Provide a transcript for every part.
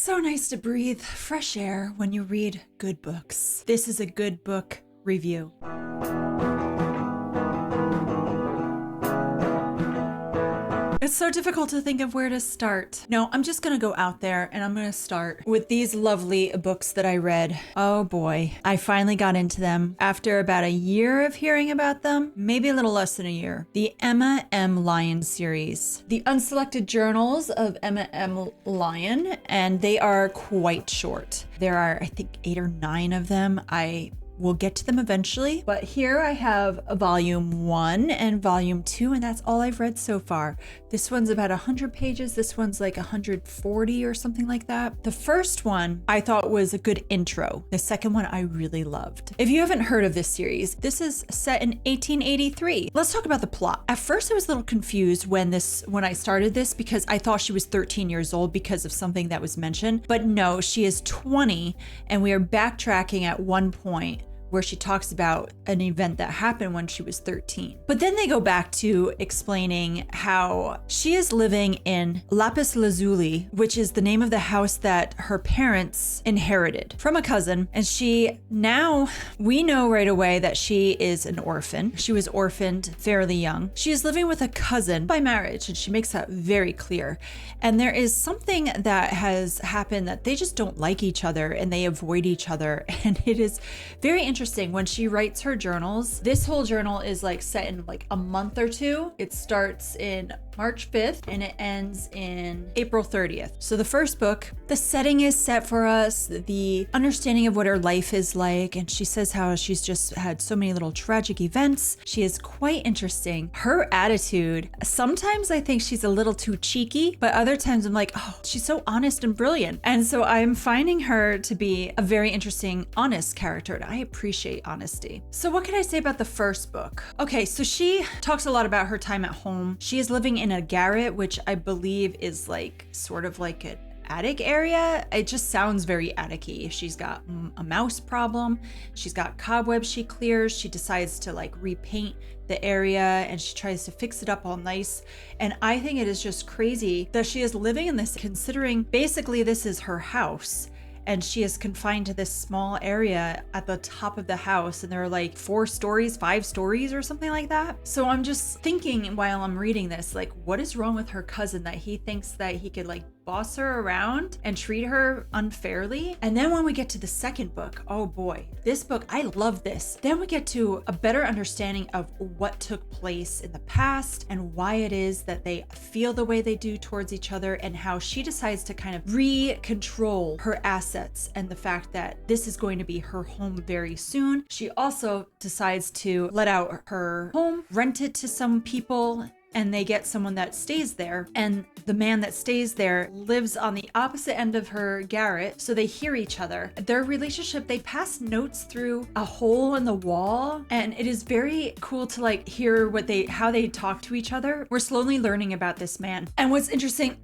so nice to breathe fresh air when you read good books. This is a good book review. It's so difficult to think of where to start. No, I'm just gonna go out there and I'm gonna start with these lovely books that I read. Oh boy, I finally got into them after about a year of hearing about them, maybe a little less than a year. The Emma M. Lyon series. The Unselected Journals of Emma M. Lyon, and they are quite short. There are, I think, 8 or 9 of them. We'll get to them eventually, but here I have volume 1 and volume 2, and that's all I've read so far. This one's about 100 pages. This one's like 140 or something like that. The first one I thought was a good intro. The second one I really loved. If you haven't heard of this series, this is set in 1883. Let's talk about the plot. At first I was a little confused when I started this because I thought she was 13 years old because of something that was mentioned, but no, she is 20, and we are backtracking at one point where she talks about an event that happened when she was 13. But then they go back to explaining how she is living in Lapis Lazuli, which is the name of the house that her parents inherited from a cousin. And we know right away that she is an orphan. She was orphaned fairly young. She is living with a cousin by marriage, and she makes that very clear. And there is something that has happened that they just don't like each other and they avoid each other. And it is very interesting when she writes her journals. This whole journal is like set in like a month or two. It starts in March 5th and it ends in April 30th. So the first book, the setting is set for us, the understanding of what her life is like, and she says how she's just had so many little tragic events. She is quite interesting. Her attitude, sometimes I think she's a little too cheeky, but other times I'm like, oh, she's so honest and brilliant. And so I'm finding her to be a very interesting, honest character, and I appreciate honesty. So what can I say about the first book? Okay, so she talks a lot about her time at home. She is living in a garret, which I believe is like sort of like an attic area. It just sounds very attic-y. She's got a mouse problem. She's got cobwebs she clears. She decides to like repaint the area and she tries to fix it up all nice. And I think it is just crazy that she is living in this, considering basically this is her house. And she is confined to this small area at the top of the house. And there are like 4 stories, 5 stories or something like that. So I'm just thinking while I'm reading this, like, what is wrong with her cousin that he thinks that he could like boss her around and treat her unfairly? And then when we get to the second book, oh boy, this book, I love this. Then we get to a better understanding of what took place in the past and why it is that they feel the way they do towards each other, and how she decides to kind of re-control her assets and the fact that this is going to be her home very soon. She also decides to let out her home, rent it to some people, and they get someone that stays there. And the man that stays there lives on the opposite end of her garret, so they hear each other. Their relationship, they pass notes through a hole in the wall, and it is very cool to like hear how they talk to each other. We're slowly learning about this man. And what's interesting,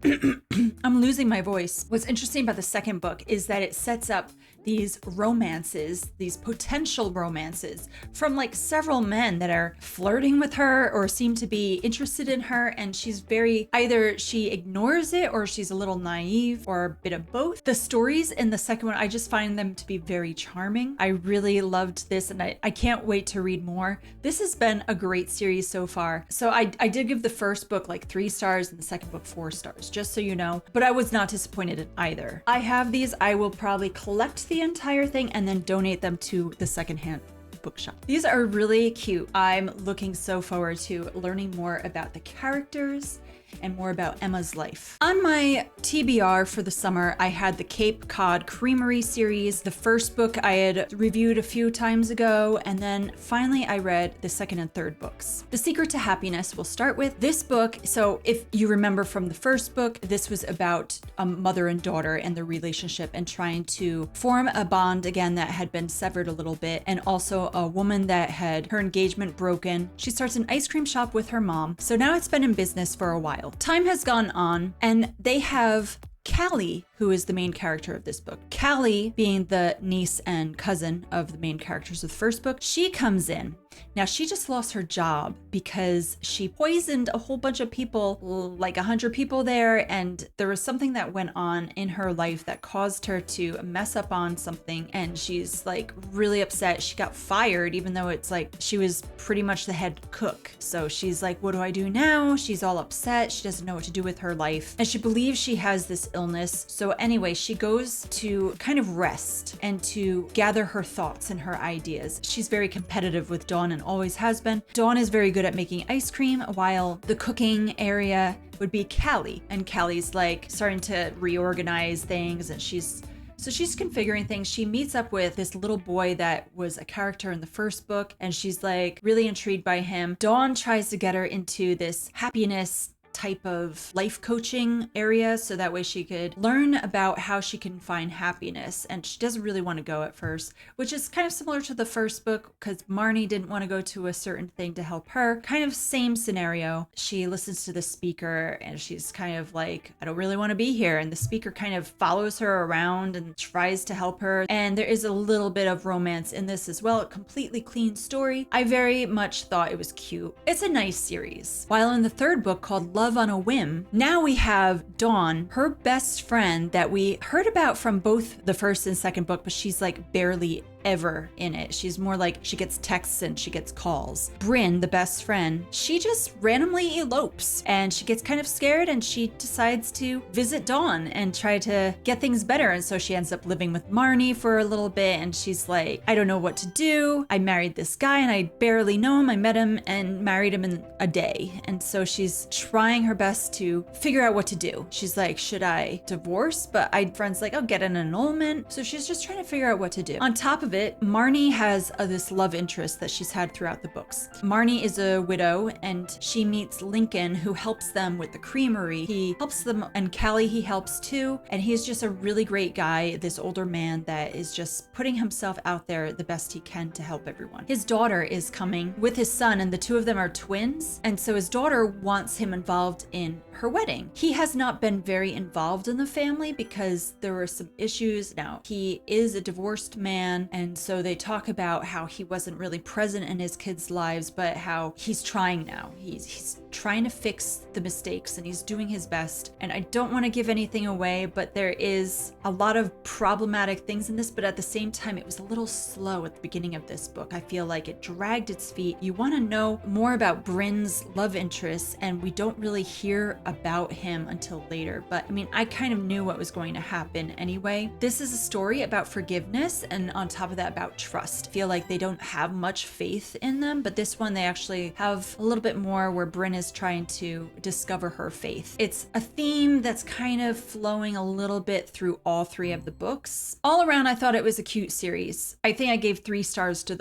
I'm losing my voice. What's interesting about the second book is that it sets up these romances, these potential romances from like several men that are flirting with her or seem to be interested in her, and she's either she ignores it or she's a little naive or a bit of both. The stories in the second one, I just find them to be very charming. I really loved this, and I can't wait to read more. This has been a great series so far. So I did give the first book like 3 stars and the second book 4 stars, just so you know, but I was not disappointed in either. I have these. I will probably collect the entire thing and then donate them to the secondhand bookshop. These are really cute. I'm looking so forward to learning more about the characters and more about Emma's life. On my TBR for the summer, I had the Cape Cod Creamery series. The first book I had reviewed a few times ago, and then finally I read the second and third books. The Secret to Happiness we'll start with. This book, so if you remember from the first book, this was about a mother and daughter and their relationship and trying to form a bond again that had been severed a little bit, and also a woman that had her engagement broken. She starts an ice cream shop with her mom. So now it's been in business for a while. Time has gone on, and they have Callie, who is the main character of this book. Callie, being the niece and cousin of the main characters of the first book, she comes in. Now, she just lost her job because she poisoned a whole bunch of people, like 100 people there, and there was something that went on in her life that caused her to mess up on something, and she's like really upset. She got fired, even though it's like she was pretty much the head cook. So she's like, what do I do now? She's all upset. She doesn't know what to do with her life, and she believes she has this illness. So anyway, she goes to kind of rest and to gather her thoughts and her ideas. She's very competitive with Dawn and always has been. Dawn is very good at making ice cream, while the cooking area would be Callie. And Callie's like starting to reorganize things, and she's configuring things. She meets up with this little boy that was a character in the first book, and she's like really intrigued by him. Dawn tries to get her into this happiness type of life coaching area so that way she could learn about how she can find happiness, and she doesn't really want to go at first, which is kind of similar to the first book because Marnie didn't want to go to a certain thing to help her. Kind of same scenario. She listens to the speaker and she's kind of like, I don't really want to be here, and the speaker kind of follows her around and tries to help her, and there is a little bit of romance in this as well. A completely clean story. I very much thought it was cute. It's a nice series. While in the third book, called Love on a Whim, now we have Dawn, her best friend that we heard about from both the first and second book, but she's like barely ever in it. She's more like she gets texts and she gets calls. Bryn, the best friend, she just randomly elopes and she gets kind of scared and she decides to visit Dawn and try to get things better. And so she ends up living with Marnie for a little bit, and she's like, I don't know what to do. I married this guy and I barely know him. I met him and married him in a day. And so she's trying her best to figure out what to do. She's like, should I divorce? But friend's like, oh, get an annulment. So she's just trying to figure out what to do. On top of it, Marnie has this love interest that she's had throughout the books. Marnie is a widow and she meets Lincoln, who helps them with the creamery. He helps them, and Callie he helps too. And he's just a really great guy, this older man that is just putting himself out there the best he can to help everyone. His daughter is coming with his son, and the two of them are twins. And so his daughter wants him involved in her wedding. He has not been very involved in the family because there were some issues. Now, he is a divorced man, and so they talk about how he wasn't really present in his kids' lives, but how he's trying now. He's trying to fix the mistakes and he's doing his best. And I don't want to give anything away, but there is a lot of problematic things in this, but at the same time, it was a little slow at the beginning of this book. I feel like it dragged its feet. You want to know more about Bryn's love interests, and we don't really hear about him until later. But I mean, I kind of knew what was going to happen anyway. This is a story about forgiveness, and on top of that, about trust. I feel like they don't have much faith in them, but this one, they actually have a little bit more, where Bryn is trying to discover her faith. It's a theme that's kind of flowing a little bit through all three of the books. All around, I thought it was a cute series. I think I gave 3 stars to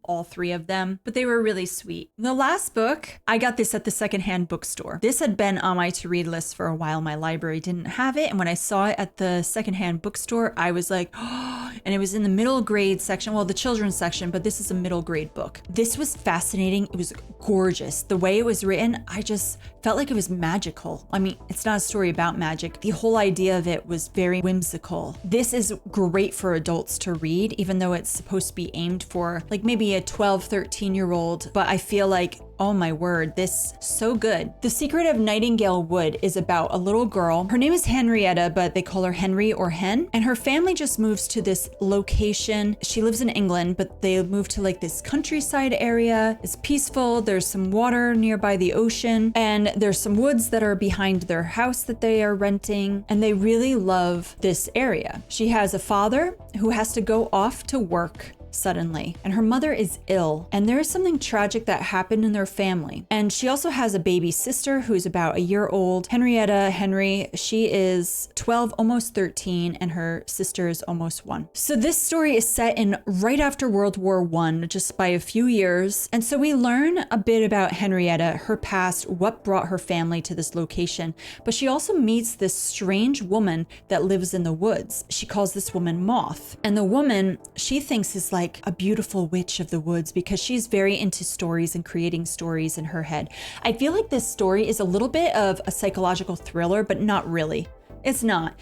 all 3 of them, but they were really sweet. The last book, I got this at the secondhand bookstore. This had been on my to-read list for a while. My library didn't have it, and when I saw it at the secondhand bookstore, I was like, oh, and it was in the middle grade section, well, the children's section, but this is a middle grade book. This was fascinating. It was gorgeous. The way it was written, I just felt like it was magical. I mean, it's not a story about magic. The whole idea of it was very whimsical. This is great for adults to read, even though it's supposed to be aimed for like maybe a 12, 13-year-old, but I feel like, oh my word, this so good. The Secret of Nightingale Wood is about a little girl. Her name is Henrietta, but they call her Henry or Hen. And her family just moves to this location. She lives in England, but they move to like this countryside area. It's peaceful. There's some water nearby the ocean, and there's some woods that are behind their house that they are renting. And they really love this area. She has a father who has to go off to work suddenly, and her mother is ill, and there is something tragic that happened in their family. And she also has a baby sister who's about a year old. Henry, she is 12, almost 13, and her sister is almost 1. So this story is set in right after World War I, just by a few years. And so we learn a bit about Henrietta, her past, what brought her family to this location. But she also meets this strange woman that lives in the woods. She calls this woman Moth. And the woman, she thinks is like a beautiful witch of the woods because she's very into stories and creating stories in her head. I feel like this story is a little bit of a psychological thriller, but not really. It's not.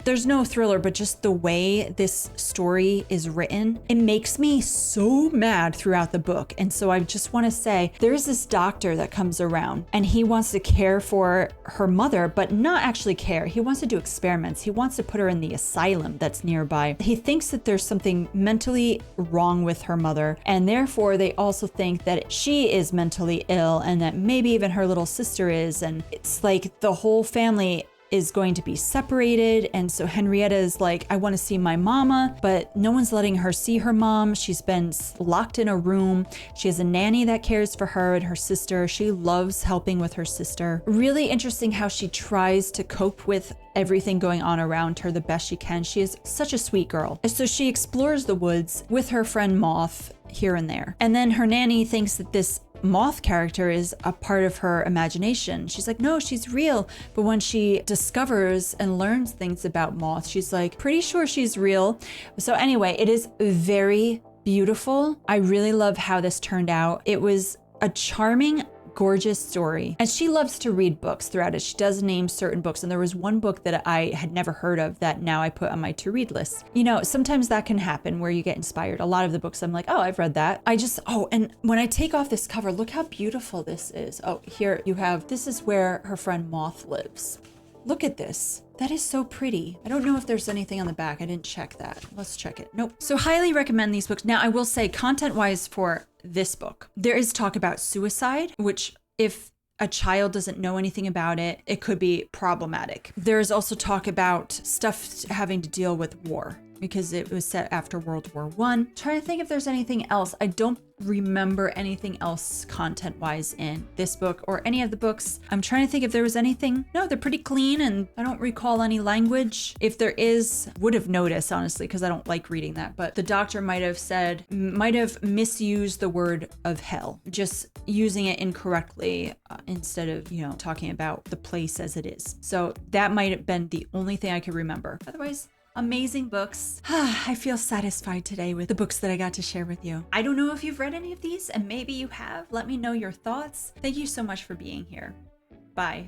There's no thriller, but just the way this story is written, it makes me so mad throughout the book. And so I just want to say, there's this doctor that comes around and he wants to care for her mother, but not actually care. He wants to do experiments. He wants to put her in the asylum that's nearby. He thinks that there's something mentally wrong with her mother, and therefore they also think that she is mentally ill and that maybe even her little sister is. And it's like the whole family is going to be separated. And so Henrietta is like, I want to see my mama, but no one's letting her see her mom. She's been locked in a room. She has a nanny that cares for her and her sister. She loves helping with her sister. Really interesting how she tries to cope with everything going on around her the best she can. She is such a sweet girl. And so she explores the woods with her friend Moth here and there. And then her nanny thinks that this Moth character is a part of her imagination. She's like, no, she's real. But when she discovers and learns things about Moth, she's like, pretty sure she's real. So anyway, it is very beautiful. I really love how this turned out. It was a charming, gorgeous story. And she loves to read books throughout it. She does name certain books. And there was one book that I had never heard of that now I put on my to-read list. You know, sometimes that can happen where you get inspired. A lot of the books I'm like, oh, I've read that. And when I take off this cover, look how beautiful this is. Oh, here you have, this is where her friend Moth lives. Look at this. That is so pretty. I don't know if there's anything on the back. I didn't check that. Let's check it. Nope. So highly recommend these books. Now I will say content-wise for this book, there is talk about suicide, which if a child doesn't know anything about it, it could be problematic. There's also talk about stuff having to deal with war because it was set after World War I. Trying to think if there's anything else. I don't remember anything else content-wise in this book or any of the books. I'm trying to think if there was anything. No, they're pretty clean and I don't recall any language. If there is, would have noticed, honestly, because I don't like reading that. But the doctor might have misused the word of hell, just using it incorrectly instead of, you know, talking about the place as it is. So that might have been the only thing I could remember. Otherwise, amazing books. I feel satisfied today with the books that I got to share with you. I don't know if you've read any of these, and maybe you have. Let me know your thoughts. Thank you so much for being here. Bye.